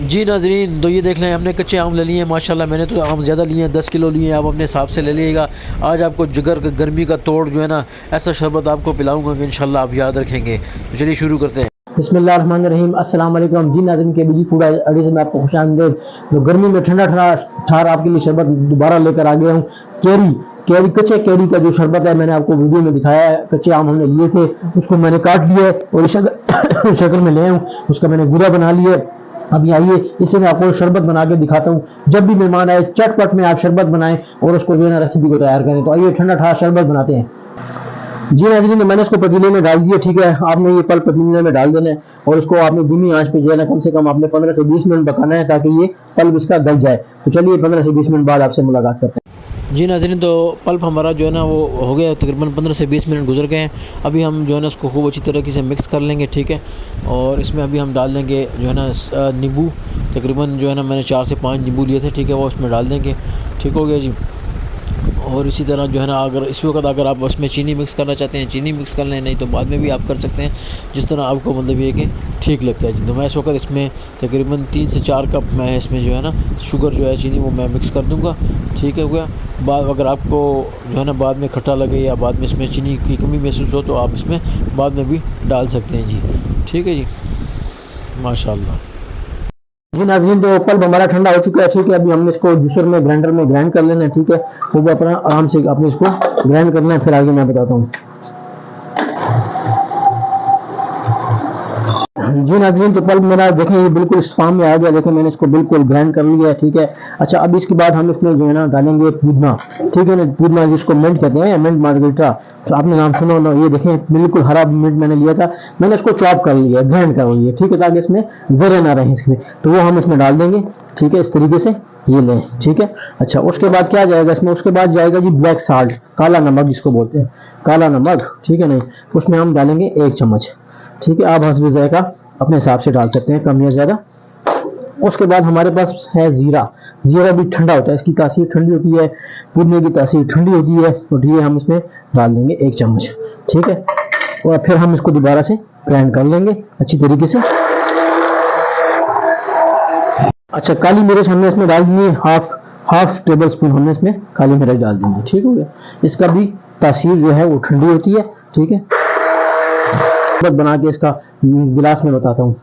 जी नाजरीन, तो ये देख लें हमने कच्चे आम ले लिए हैं माशाल्लाह। मैंने तो आम ज़्यादा लिए हैं, 10 किलो लिए हैं। आप अपने हिसाब से ले लीजिएगा। आज आपको जिगर गर्मी का तोड़ जो है ना, ऐसा शरबत आपको पिलाऊंगा कि इंशाल्लाह आप याद रखेंगे। तो चलिए शुरू करते हैं। बिस्मिल्लाहिर्रहमानिर्रहीम। अस्सलाम वालेकुम जी नाज़रीन, के बिजी फूड अड्डे से मैं आपको खुशामदीद। तो गर्मी में ठंडा ठंडा ठार आपके लिए शरबत दोबारा लेकर आ गया हूँ। केरी केरी कच्चे केरी का जो शरबत है, मैंने आपको वीडियो में दिखाया है। कच्चे आम हमने लिए थे, उसको मैंने काट लिया है और इस शक्ल में ले आऊँ। उसका मैंने गुदा बना लिया। अभी आइए इसे मैं आपको शरबत बना के दिखाता हूँ। जब भी मेहमान आए चटपट में आप शरबत बनाएं और उसको जो है ना रेसिपी को तैयार करें। तो आइए ठंडा ठंडा शरबत बनाते हैं। जी नाज़रीन, तो मैंने इसको पतीले में डाल दिया। ठीक है, आपने ये पल पतीले में डाल देना है और इसको आपने धीमी आंच पे जो है ना कम से कम आपने 15 से 20 मिनट पकाना है, ताकि ये पल्प इसका गल जाए। तो चलिए 15 से 20 मिनट बाद आपसे मुलाकात करते हैं। जी नाज़रीन, तो पल्प हमारा जो है ना वो हो गया, तकरीबन 15 से 20 मिनट गुजर गए हैं। अभी हम जो है ना उसको खूब अच्छी तरीके से मिक्स कर लेंगे। ठीक है, और इसमें अभी हम डाल देंगे जो है ना नींबू। तकरीबन जो है ना मैंने 4 से 5 नींबू लिए थे। ठीक है, वो उसमें डाल देंगे। ठीक हो गया जी। और इसी तरह जो है ना, अगर इस वक्त अगर आप उसमें चीनी मिक्स करना चाहते हैं चीनी मिक्स कर लें, नहीं तो बाद में भी आप कर सकते हैं, जिस तरह आपको मतलब ये कि ठीक लगता है जी। तो मैं इस वक्त इसमें तकरीबन 3 से 4 कप मैं इसमें जो है ना शुगर जो है चीनी वो मैं मिक्स कर दूँगा। ठीक है गया। बाद अगर आपको जो है ना बाद में खट्टा लगे या बाद में इसमें चीनी की कमी महसूस हो, तो आप इसमें बाद में भी डाल सकते हैं जी। ठीक है जी, माशाल्लाह। जी नाज़रीन, तो पल्प हमारा ठंडा हो चुका है। ठीक है, अभी हमने इसको जूसर में ग्राइंडर में ग्राइंड कर लेना है। ठीक है, वो भी अपना आराम से आपने इसको ग्राइंड करना है, फिर आगे मैं बताता हूँ। जी नाज़रीन, तो पल्प मेरा देखें ये बिल्कुल इस फॉर्म में आ गया। देखें मैंने इसको बिल्कुल ग्राइंड कर लिया है। ठीक है, अच्छा अब इसके बाद हम इसमें जो है ना डालेंगे पुदीना। ठीक है ना, पुदीना जिसको मिंट कहते हैं, मिंट मार्गरीटा, तो आपने नाम सुना होगा। ये देखें बिल्कुल हरा मिंट मैंने लिया था, मैंने इसको चॉप कर लिया, ग्राइंड कर लिया। ठीक है, ताकि इसमें जरे ना रहे इसमें, तो वो हम इसमें डाल देंगे। ठीक है, इस तरीके से ये लें। ठीक है, अच्छा उसके बाद क्या जाएगा इसमें, उसके बाद जाएगा जी ब्लैक साल्ट, काला नमक जिसको बोलते हैं, काला नमक। ठीक है नहीं, उसमें हम डालेंगे 1 चम्मच। ठीक है, आप हस्बे जायका अपने हिसाब से डाल सकते हैं, कम या ज़्यादा। उसके बाद हमारे पास है जीरा। जीरा भी ठंडा होता है, इसकी तासीर ठंडी होती है, पुदीने की तासीर ठंडी होती है। तो ये हम इसमें डाल देंगे 1 चम्मच। ठीक है, और फिर हम इसको दोबारा से ग्राइंड कर लेंगे अच्छी तरीके से। अच्छा, काली मिर्च हमने इसमें डाल दी है, हाफ टेबल स्पून हमने इसमें काली मिर्च डाल देंगे। ठीक हो गया, इसका भी तासीर जो है वो ठंडी होती है। ठीक है, बना के इसका गिलास में बताता हूँ,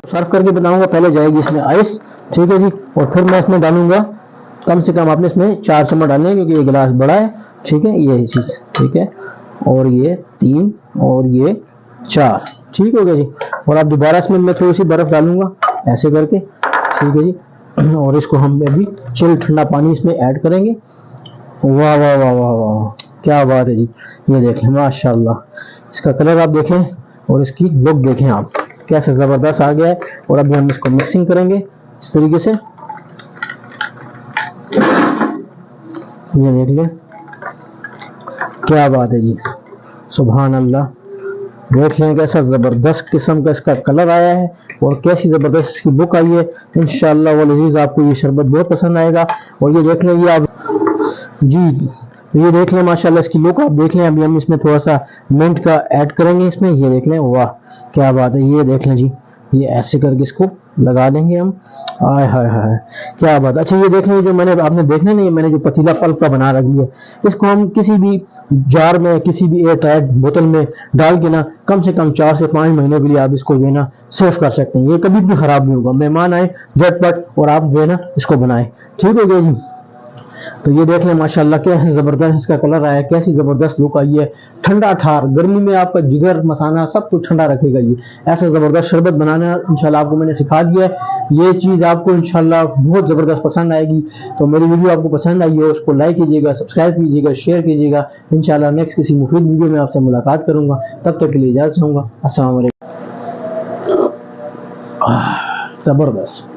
सर्व करके बताऊंगा। पहले जाएगी इसमें आइस। ठीक है जी, और फिर मैं इसमें डालूंगा कम से कम आपने इसमें 4 चम्मच डालने हैं, क्योंकि ये गिलास बड़ा है। ठीक है, ये चीज। ठीक है, और ये 3 और ये 4। ठीक हो गया जी, और अब दोबारा इसमें मैं थोड़ी सी बर्फ डालूंगा ऐसे करके। ठीक है जी, और इसको हम अभी चिल ठंडा पानी इसमें ऐड करेंगे। वाह वाह वाह वाह वाह, क्या बात है जी। ये देखें माशाल्लाह, इसका कलर आप देखें और इसकी लुक देखें आप, कैसे जबरदस्त आ गया है। और अभी हम इसको मिक्सिंग करेंगे इस तरीके से। ये देख लें, क्या बात है जी, सुभान अल्लाह। देख लें कैसा जबरदस्त किस्म का इसका कलर आया है और कैसी जबरदस्त इसकी बुक आई है। इंशाअल्लाह वल अजीज आपको ये शरबत बहुत पसंद आएगा। और ये देख लें, ये आप जी ये देख लें माशाल्लाह इसकी लुक आप देख लें। अभी हम इसमें थोड़ा सा मिंट का ऐड करेंगे इसमें। ये देख लें, वाह क्या बात है। ये देख लें जी, ये ऐसे करके इसको लगा देंगे हम। आय हाय हाय, क्या बात। अच्छा ये देख लें, जो मैंने आपने देखना नहीं, मैंने जो पतीला पल्प का बना रखी है, इसको हम किसी भी जार में, किसी भी एयर टाइट बोतल में डाल के ना कम से कम 4 से 5 महीनों के लिए आप इसको जो है ना सेव कर सकते हैं। ये कभी भी खराब नहीं होगा। मेहमान आए झटपट और आप जो है ना इसको बनाएं। ठीक हो गया जी। तो ये देख लें माशाल्लाह कैसे जबरदस्त इसका कलर आया, कैसी जबरदस्त लुक आई है। ठंडा ठार गर्मी में आपका जिगर मसाना सब कुछ ठंडा रखेगा। ये ऐसा जबरदस्त शरबत बनाना इंशाल्लाह आपको मैंने सिखा दिया है। ये चीज आपको इंशाल्लाह बहुत जबरदस्त पसंद आएगी। तो मेरी वीडियो आपको पसंद आई है, उसको लाइक कीजिएगा, सब्सक्राइब कीजिएगा, शेयर कीजिएगा। इंशाल्लाह नेक्स्ट किसी मुफीद वीडियो में आपसे मुलाकात करूंगा। तब तक के लिए इजाजत चाहूंगा। अस्सलाम वालेकुम। जबरदस्त।